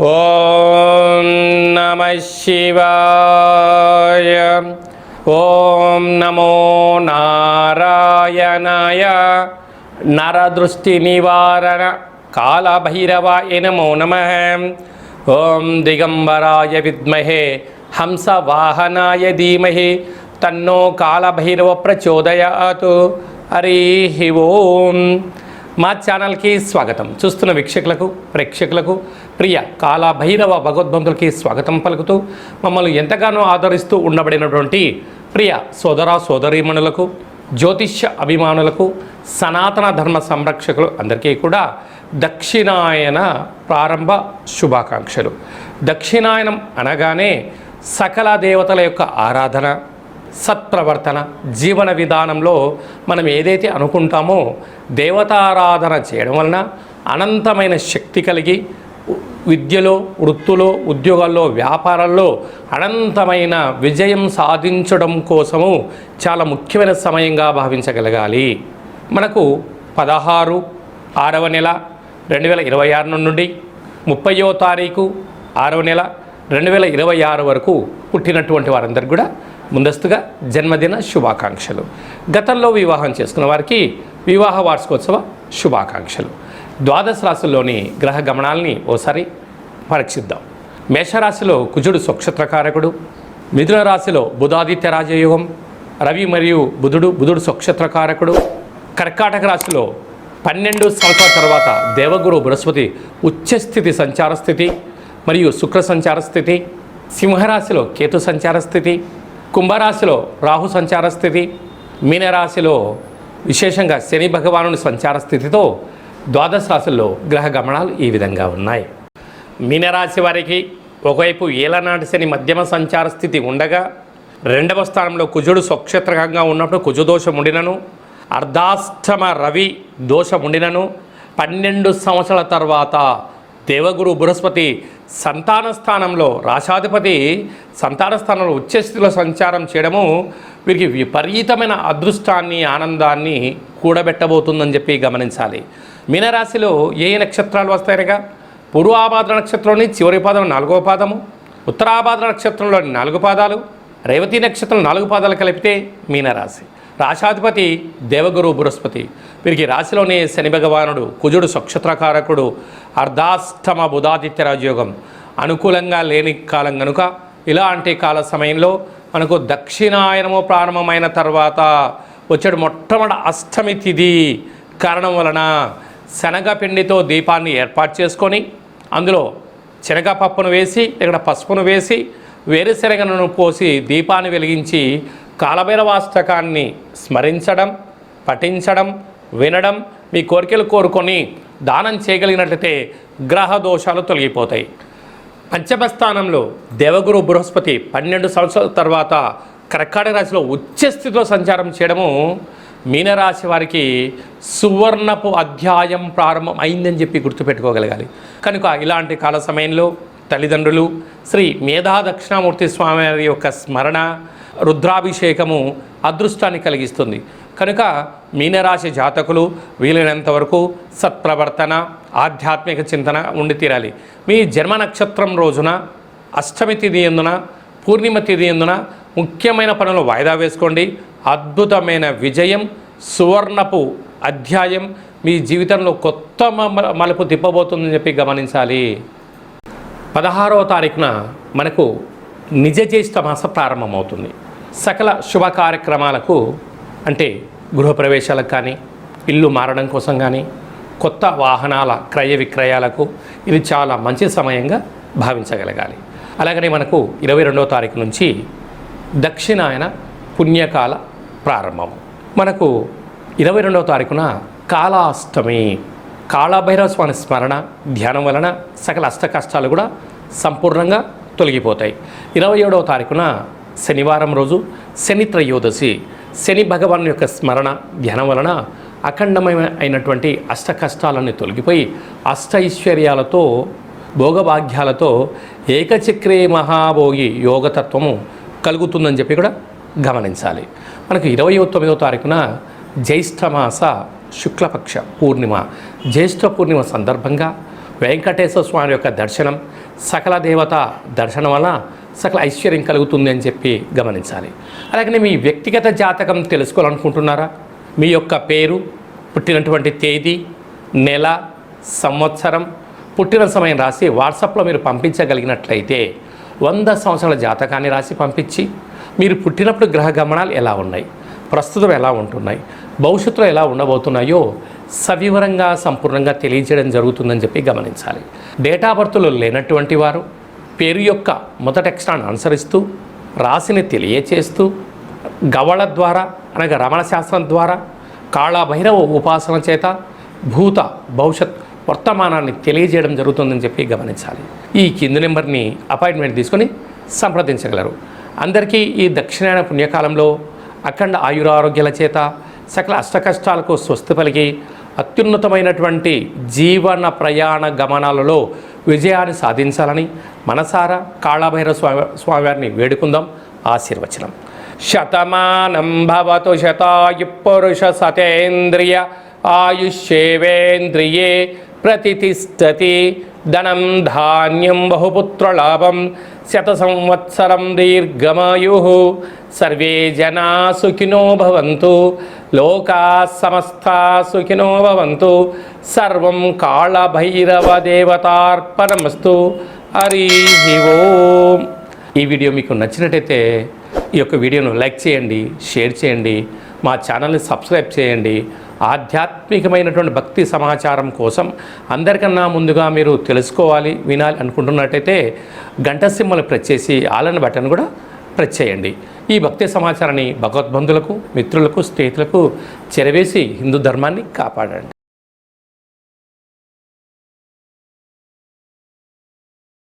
ఓం నమః శివాయ. ఓం నమో నారాయణాయ. నరదృష్టి నివారణ కాళభైరవాయ నమో నమః. ఓం దిగంబరాయ విద్మహే హంసవాహనాయ ధీమహి తన్నో కాళభైరవ ప్రచోదయాత్. హరి ఓం. మా ఛానల్కి స్వాగతం. చూస్తున్న వీక్షకులకు ప్రేక్షకులకు ప్రియ కాళభైరవ భగవద్బంధులకి స్వాగతం పలుకుతూ మమ్మల్ని ఎంతగానో ఆదరిస్తూ ఉండబడినటువంటి ప్రియ సోదర సోదరీమణులకు, జ్యోతిష్య అభిమానులకు, సనాతన ధర్మ సంరక్షకులు అందరికీ కూడా దక్షిణాయన ప్రారంభ శుభాకాంక్షలు. దక్షిణాయనం అనగానే సకల దేవతల యొక్క ఆరాధన, సత్ప్రవర్తన, జీవన విధానంలో మనం ఏదైతే అనుకుంటామో దేవతారాధన చేయడం వలన అనంతమైన శక్తి కలిగి విద్యలో, వృత్తులో, ఉద్యోగాల్లో, వ్యాపారాల్లో అనంతమైన విజయం సాధించడం కోసము చాలా ముఖ్యమైన సమయంగా భావించగలగాలి. మనకు 16/6వ నెల 2026 నుండి 30వ తారీఖు 6వ నెల 2026 వరకు పుట్టినటువంటి వారందరికీ కూడా ముందస్తుగా జన్మదిన శుభాకాంక్షలు. గతంలో వివాహం చేసుకున్న వారికి వివాహ వార్షికోత్సవ శుభాకాంక్షలు. ద్వాదశ రాశుల్లోని గ్రహ గమనాల్ని ఓసారి పరీక్షిద్దాం. మేషరాశిలో కుజుడు స్వక్షత్రకారకుడు, మిథున రాశిలో బుధాదిత్య రాజయోగం, రవి మరియు బుధుడు స్వక్షత్రకారకుడు, కర్కాటక రాశిలో 12 సంవత్సరాల తర్వాత దేవగురు బృహస్పతి ఉచ్చస్థితి సంచార స్థితి మరియు శుక్ర సంచార స్థితి, సింహరాశిలో కేతు సంచార స్థితి, కుంభరాశిలో రాహు సంచార స్థితి, మీనరాశిలో విశేషంగా శని భగవానుని సంచార స్థితితో ద్వాదశ రాశుల్లో గ్రహ గమనాలు ఈ విధంగా ఉన్నాయి. మీనరాశి వారికి ఒకవైపు ఏలనాటి శని మధ్యమ సంచార స్థితి ఉండగా, రెండవ స్థానంలో కుజుడు స్వక్షేత్రకంగా ఉన్నప్పుడు కుజదోషం ఉండినను, అర్ధాష్టమ రవి దోషం ఉండినను 12 సంవత్సరాల తర్వాత దేవగురు బృహస్పతి సంతాన స్థానంలో, రాశాధిపతి సంతాన స్థానంలో ఉచ్చస్థితిలో సంచారం చేయడము వీరికి విపరీతమైన అదృష్టాన్ని, ఆనందాన్ని కూడబెట్టబోతుందని చెప్పి గమనించాలి. మీనరాశిలో ఏ నక్షత్రాలు వస్తాయనగా పూర్వాభాద్ర నక్షత్రంలోని చివరి పాదం 4వ పాదము, ఉత్తరాభాద్ర నక్షత్రంలోని 4 పాదాలు, రేవతి నక్షత్రం 4 పాదాలు కలిపితే మీనరాశి. రాశాధిపతి దేవగురు బృహస్పతి. వీరికి రాశిలోనే శని భగవానుడు, కుజుడు స్వక్షత్రకారకుడు, అర్ధాష్టమ బుధాదిత్య రాజయోగం అనుకూలంగా లేని కాలం కనుక ఇలాంటి కాల సమయంలో మనకు దక్షిణాయనము ప్రారంభమైన తర్వాత వచ్చేడు మొట్టమొదటి అష్టమి తిథి కారణం వలన శనగపిండితో దీపాన్ని ఏర్పాటు చేసుకొని అందులో శనగపప్పును వేసి ఇక్కడ పసుపును వేసి వేరుశనగను పోసి దీపాన్ని వెలిగించి కాళభైరవాష్టకాన్ని స్మరించడం, పఠించడం, వినడం, మీ కోరికలు కోరుకొని దానం చేయగలిగినట్లయితే గ్రహ దోషాలు తొలగిపోతాయి. పంచమ స్థానంలో దేవగురు బృహస్పతి 12 సంవత్సరాల తర్వాత కర్కాటక రాశిలో ఉచ్చస్థితిలో సంచారం చేయడము మీనరాశి వారికి సువర్ణపు అధ్యాయం ప్రారంభం అయిందని చెప్పి గుర్తుపెట్టుకోగలగాలి. కనుక ఇలాంటి కాల సమయంలో తల్లిదండ్రులు శ్రీ మేధా దక్షిణామూర్తి స్వామి వారి యొక్క స్మరణ, రుద్రాభిషేకము అదృష్టాన్ని కలిగిస్తుంది. కనుక మీనరాశి జాతకులు వీలైనంత వరకు సత్ప్రవర్తన, ఆధ్యాత్మిక చింతన ఉండి తీరాలి. మీ జన్మ నక్షత్రం రోజున, అష్టమి తిథి ఎందున, పూర్ణిమ తిథి ఎందున ముఖ్యమైన పనులు వాయిదా వేసుకోండి. అద్భుతమైన విజయం, సువర్ణపు అధ్యాయం మీ జీవితంలో కొత్త మలుపు తిప్పబోతుందని చెప్పి గమనించాలి. 16వ తారీఖున మనకు నిజ జ్యేష్ఠ మాస ప్రారంభమవుతుంది. సకల శుభ కార్యక్రమాలకు అంటే గృహప్రవేశాలకు కానీ, ఇల్లు మారడం కోసం కానీ, కొత్త వాహనాల క్రయ విక్రయాలకు ఇది చాలా మంచి సమయంగా భావించగలగాలి. అలాగనే మనకు 22వ తారీఖు నుంచి దక్షిణాయన పుణ్యకాల ప్రారంభం. మనకు 22వ తారీఖున కాళాష్టమి, కాళభైరవ స్వామి స్మరణ ధ్యానం వలన సకల అష్ట కష్టాలు కూడా సంపూర్ణంగా తొలగిపోతాయి. 27వ తారీఖున శనివారం రోజు శని త్రయోదశి, శని భగవాన్ యొక్క స్మరణ ధ్యానం వలన అఖండమైనటువంటి అష్ట కష్టాలన్నీ తొలగిపోయి అష్ట ఐశ్వర్యాలతో, భోగభాగ్యాలతో ఏకచక్రే మహాభోగి యోగతత్వము కలుగుతుందని చెప్పి కూడా గమనించాలి. మనకు 29వ తారీఖున జ్యేష్ఠమాస శుక్లపక్ష పూర్ణిమ, జ్యేష్ఠ పూర్ణిమ సందర్భంగా వెంకటేశ్వర స్వామి యొక్క దర్శనం, సకల దేవత దర్శనం వల్ల సకల ఐశ్వర్యం కలుగుతుంది అని చెప్పి గమనించాలి. అలాగే మీ వ్యక్తిగత జాతకం తెలుసుకోవాలనుకుంటున్నారా? మీ యొక్క పేరు, పుట్టినటువంటి తేదీ, నెల, సంవత్సరం, పుట్టిన సమయం రాసి వాట్సాప్లో మీరు పంపించగలిగినట్లయితే 100 సంవత్సరాల జాతకాన్ని రాసి పంపించి మీరు పుట్టినప్పుడు గ్రహ గమనాలు ఎలా ఉన్నాయి, ప్రస్తుతం ఎలా ఉంటున్నాయి, భవిష్యత్తులో ఎలా ఉండబోతున్నాయో సవివరంగా సంపూర్ణంగా తెలియజేయడం జరుగుతుందని చెప్పి గమనించాలి. డేటా బర్త్లో లేనటువంటి వారు పేరు యొక్క మొదటి అక్షరాన్ని అనుసరిస్తూ రాశిని తెలియచేస్తూ గవళ ద్వారా అనగా రమణ శాస్త్రం ద్వారా కాళభైరవ ఉపాసన చేత భూత భవిష్యత్ వర్తమానాన్ని తెలియజేయడం జరుగుతుందని చెప్పి గమనించాలి. ఈ కింది నెంబర్ని అపాయింట్మెంట్ తీసుకొని సంప్రదించగలరు. అందరికీ ఈ దక్షిణాయన పుణ్యకాలంలో అఖండ ఆయురారోగ్యాల చేత సకల అష్టకష్టాలకు స్వస్తి పలికి అత్యున్నతమైనటువంటి జీవన ప్రయాణ గమనాలలో విజయాన్ని సాధించాలని మనసారా కాళభైరవ స్వామివారిని వేడుకుందాం. ఆశీర్వచనం. శతమానం భవతు శతాయు పురుష సతేంద్రియ ఆయుష్యేవేంద్రియే ప్రతిష్టతి. ధనం ధాన్యం బహుపుత్రలాభం శత సంవత్సరం దీర్ఘమాయు. సర్వే జనా సుఖినో భవంతు. లోకా సమస్తా సుఖినో భవంతు. సర్వం కాళభైరవ దేవతార్పణమస్తు. హరి ఓం. ఈ వీడియో మీకు నచ్చినట్టయితే ఈ యొక్క వీడియోను లైక్ చేయండి, షేర్ చేయండి, మా ఛానల్ని సబ్స్క్రైబ్ చేయండి. ఆధ్యాత్మికమైనటువంటి భక్తి సమాచారం కోసం అందరికన్నా ముందుగా మీరు తెలుసుకోవాలి, వినాలి అనుకుంటున్నట్టయితే గంట సింబల్ ప్రెస్ చేసి ఆల్ బటన్ కూడా ప్రెస్ చేయండి. ఈ భక్తి సమాచారాన్ని భగవద్బంధులకు, మిత్రులకు, స్నేహితులకు చేరవేసి హిందూ ధర్మాన్ని కాపాడండి.